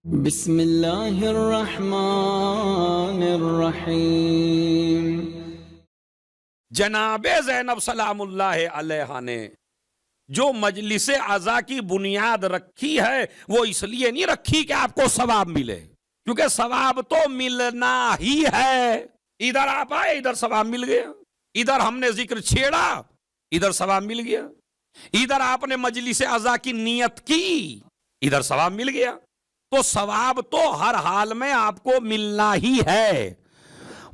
بسم اللہ الرحمن الرحیم۔ جناب زینب سلام اللہ علیہ نے جو مجلس عزا کی بنیاد رکھی ہے وہ اس لیے نہیں رکھی کہ آپ کو ثواب ملے، کیونکہ ثواب تو ملنا ہی ہے۔ ادھر آپ آئے، ادھر ثواب مل گیا، ادھر ہم نے ذکر چھیڑا، ادھر ثواب مل گیا، ادھر آپ نے مجلس عزا کی نیت کی، ادھر ثواب مل گیا۔ تو ثواب تو ہر حال میں آپ کو ملنا ہی ہے،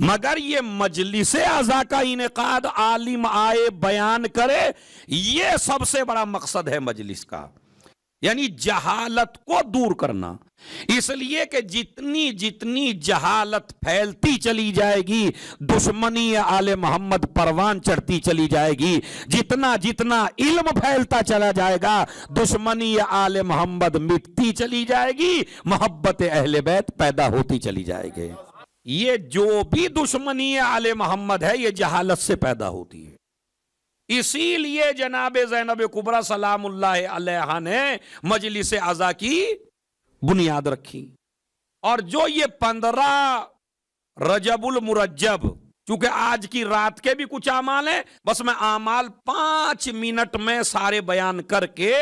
مگر یہ مجلس عزا کا انعقاد عالم آئے بیان کرے، یہ سب سے بڑا مقصد ہے مجلس کا، یعنی جہالت کو دور کرنا۔ اس لیے کہ جتنی جتنی جہالت پھیلتی چلی جائے گی، دشمنی آل محمد پروان چڑھتی چلی جائے گی، جتنا جتنا علم پھیلتا چلا جائے گا دشمنی آل محمد مٹتی چلی جائے گی، محبت اہل بیت پیدا ہوتی چلی جائے گی۔ یہ جو بھی دشمنی آل محمد ہے یہ جہالت سے پیدا ہوتی ہے۔ اسی لیے جناب زینب کبریٰ سلام اللہ علیہ نے مجلس عزا کی بنیاد رکھی۔ اور جو یہ 15 رجب المرجب، چونکہ آج کی رات کے بھی کچھ اعمال ہیں، بس میں اعمال 5 منٹ میں سارے بیان کر کے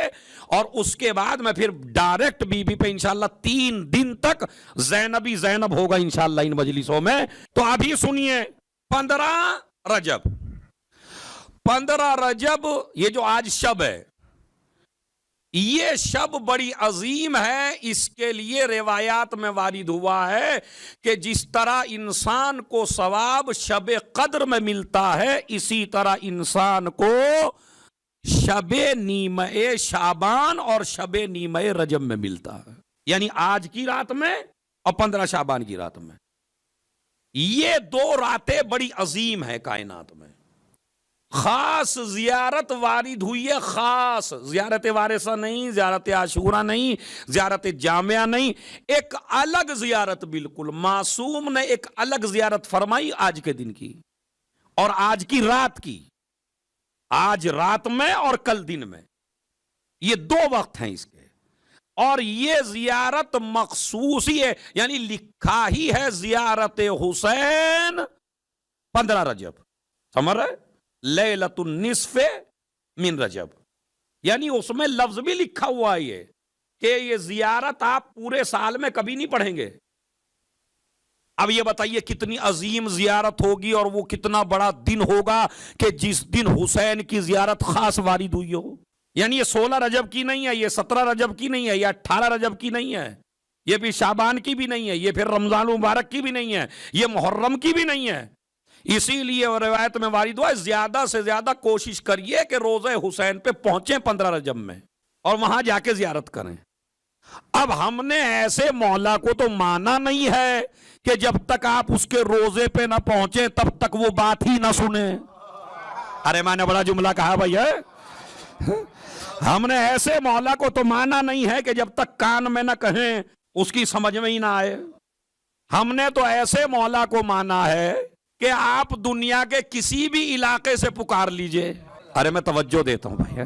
اور اس کے بعد میں پھر ڈائریکٹ بی بی پہ انشاءاللہ 3 دن تک زینبی زینب ہوگا انشاءاللہ ان مجلسوں میں۔ تو ابھی سنیے 15 رجب، 15 رجب یہ جو آج شب ہے، یہ شب بڑی عظیم ہے۔ اس کے لیے روایات میں وارد ہوا ہے کہ جس طرح انسان کو ثواب شب قدر میں ملتا ہے، اسی طرح انسان کو شب نیمہ شعبان اور شب نیمہ رجب میں ملتا ہے، یعنی آج کی رات میں اور 15 شعبان کی رات میں۔ یہ 2 راتیں بڑی عظیم ہیں کائنات میں۔ خاص زیارت وارد ہوئی ہے، خاص زیارت وارثہ نہیں، زیارت عاشورہ نہیں، زیارت جامعہ نہیں، ایک الگ زیارت، بالکل معصوم نے ایک الگ زیارت فرمائی آج کے دن کی اور آج کی رات کی، آج رات میں اور کل دن میں، یہ 2 وقت ہیں اس کے۔ اور یہ زیارت مخصوص ہی ہے، یعنی لکھا ہی ہے زیارت حسین 15 رجب، سمجھ رہے؟ لیلۃ النصف من رجب، یعنی اس میں لفظ بھی لکھا ہوا ہے کہ یہ زیارت آپ پورے سال میں کبھی نہیں پڑھیں گے۔ اب یہ بتائیے کتنی عظیم زیارت ہوگی اور وہ کتنا بڑا دن ہوگا کہ جس دن حسین کی زیارت خاص وارد ہوئی ہو۔ یعنی یہ 16 رجب کی نہیں ہے، یہ 17 رجب کی نہیں ہے، یہ 18 رجب کی نہیں ہے، یہ بھی شعبان کی بھی نہیں ہے، یہ پھر رمضان مبارک کی بھی نہیں ہے، یہ محرم کی بھی نہیں ہے۔ اسی لیے روایت میں وارد ہوا ہے زیادہ سے زیادہ کوشش کریے کہ روزہ حسین پہ پہنچیں 15 رجب میں اور وہاں جا کے زیارت کریں۔ اب ہم نے ایسے مولا کو تو مانا نہیں ہے کہ جب تک آپ اس کے روزے پہ نہ پہنچیں تب تک وہ بات ہی نہ سنیں۔ ارے میں نے بڑا جملہ کہا بھائی ہے، ہم نے ایسے مولا کو تو مانا نہیں ہے کہ جب تک کان میں نہ کہیں اس کی سمجھ میں ہی نہ آئے۔ ہم نے تو ایسے مولا کو مانا ہے کہ آپ دنیا کے کسی بھی علاقے سے پکار لیجئے۔ ارے میں توجہ دیتا ہوں بھائی،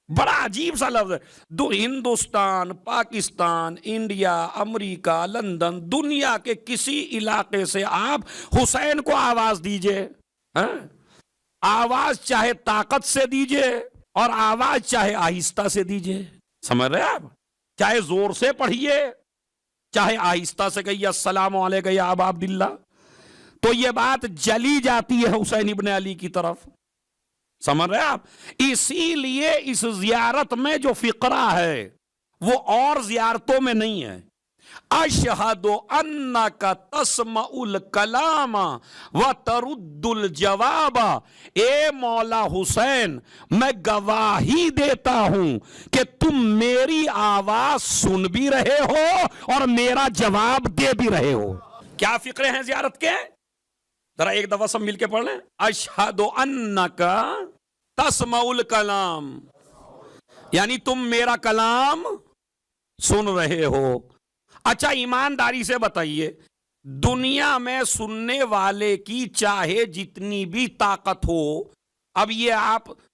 بڑا عجیب سا لفظ ہے۔ ہندوستان، پاکستان، انڈیا، امریکہ، لندن، دنیا کے کسی علاقے سے آپ حسین کو آواز دیجئے، آواز چاہے طاقت سے دیجئے اور آواز چاہے آہستہ سے دیجئے، سمجھ رہے آپ؟ چاہے زور سے پڑھیے چاہے آہستہ سے کہیے السلام علیکم یا ابا عبداللہ، تو یہ بات جلی جاتی ہے حسین ابن علی کی طرف، سمجھ رہے آپ؟ اسی لیے اس زیارت میں جو فقرہ ہے وہ اور زیارتوں میں نہیں ہے۔ اشہد انک تسمع الکلام وترد الجواب، اے مولا حسین میں گواہی دیتا ہوں کہ تم میری آواز سن بھی رہے ہو اور میرا جواب دے بھی رہے ہو۔ کیا فقرے ہیں زیارت کے؟ ذرا ایک دفعہ سب مل کے پڑھ لیں۔ اشہد انک تسمع الکلام، یعنی تم میرا کلام سن رہے ہو۔ اچھا ایمانداری سے بتائیے، دنیا میں سننے والے کی چاہے جتنی بھی طاقت ہو، اب یہ آپ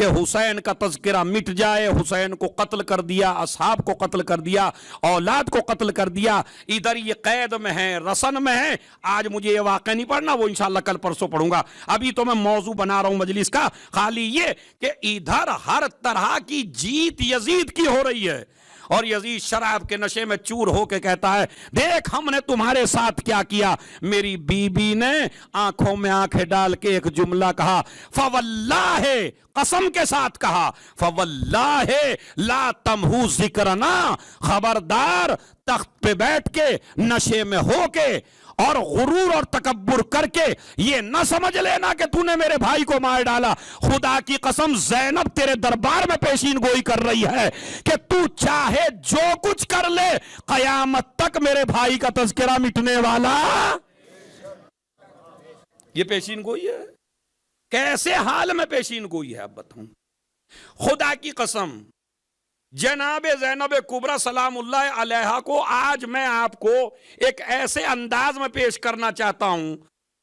کہ حسین کا تذکرہ مٹ جائے، حسین کو قتل کر دیا، اصحاب کو قتل کر دیا، اولاد کو قتل کر دیا، ادھر یہ قید میں ہیں، رسن میں ہیں۔ آج مجھے یہ واقعہ نہیں پڑھنا، وہ انشاءاللہ کل پرسوں پڑھوں گا، ابھی تو میں موضوع بنا رہا ہوں مجلس کا خالی یہ کہ ادھر ہر طرح کی جیت یزید کی ہو رہی ہے، اور یزید شراب کے نشے میں چور ہو کے کہتا ہے دیکھ ہم نے تمہارے ساتھ کیا کیا۔ میری بی بی نے آنکھوں میں آنکھیں ڈال کے ایک جملہ کہا، فواللہ، قسم کے ساتھ کہا، فواللہ لا تمہو ذکرنا، خبردار تخت پہ بیٹھ کے نشے میں ہو کے اور غرور اور تکبر کر کے یہ نہ سمجھ لینا کہ تو نے میرے بھائی کو مار ڈالا۔ خدا کی قسم زینب تیرے دربار میں پیشین گوئی کر رہی ہے کہ تو چاہے جو کچھ کر لے، قیامت تک میرے بھائی کا تذکرہ مٹنے والا۔ یہ پیشین گوئی ہے، کیسے حال میں پیشین گوئی ہے اب بتاؤں؟ خدا کی قسم جناب زینب کبریٰ سلام اللہ علیہا کو آج میں آپ کو ایک ایسے انداز میں پیش کرنا چاہتا ہوں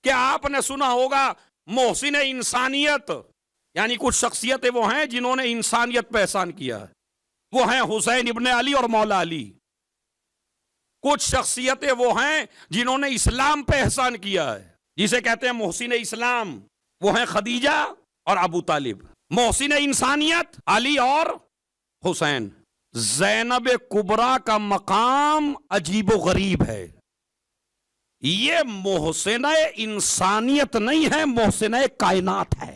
کہ آپ نے سنا ہوگا محسن انسانیت، یعنی کچھ شخصیتیں وہ ہیں جنہوں نے انسانیت پہ احسان کیا ہے، وہ ہیں حسین ابن علی اور مولا علی۔ کچھ شخصیتیں وہ ہیں جنہوں نے اسلام پہ احسان کیا ہے، جسے کہتے ہیں محسن اسلام، وہ ہیں خدیجہ اور ابو طالب۔ محسن انسانیت علی اور حسین۔ زینب کبریٰ کا مقام عجیب و غریب ہے، یہ محسنہ انسانیت نہیں ہے، محسنہ کائنات ہے۔